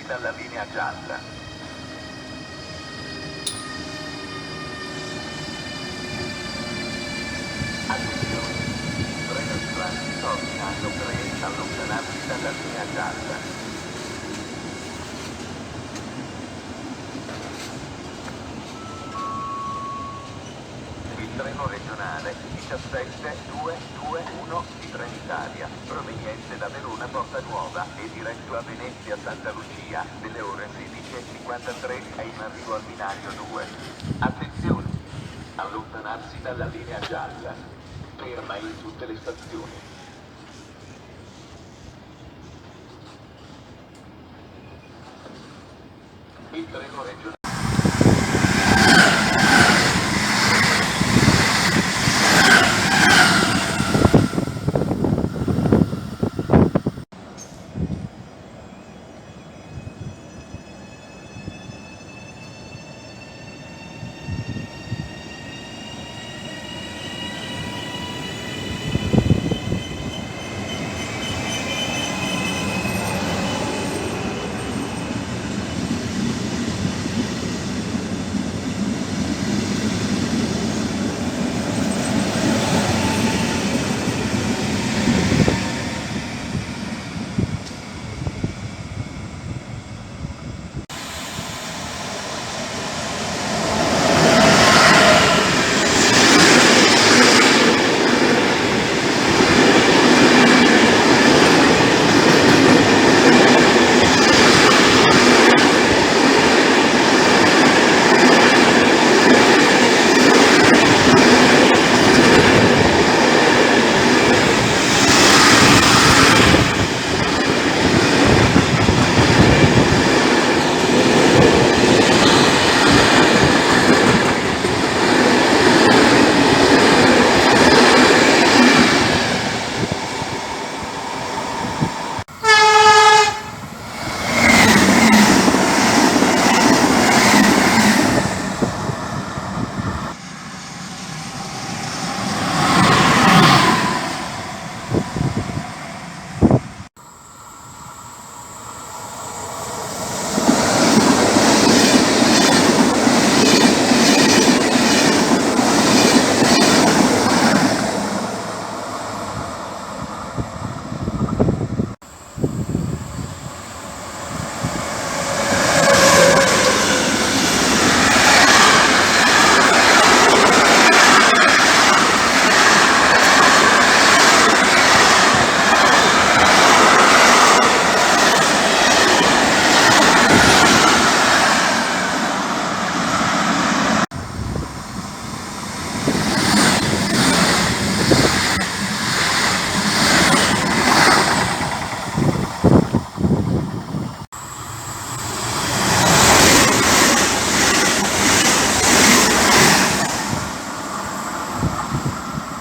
dalla linea gialla. Attenzione, il treno di transito ha ordinato per allontanarsi dalla linea gialla. Il treno regionale 17221 di Trenitalia, proveniente da Verona Porta Nuova e diretto a Venezia Santa Lucia, nelle ore 16:53 è in arrivo al binario 2. Attenzione! Allontanarsi dalla linea gialla. Ferma in tutte le stazioni. Il treno regionale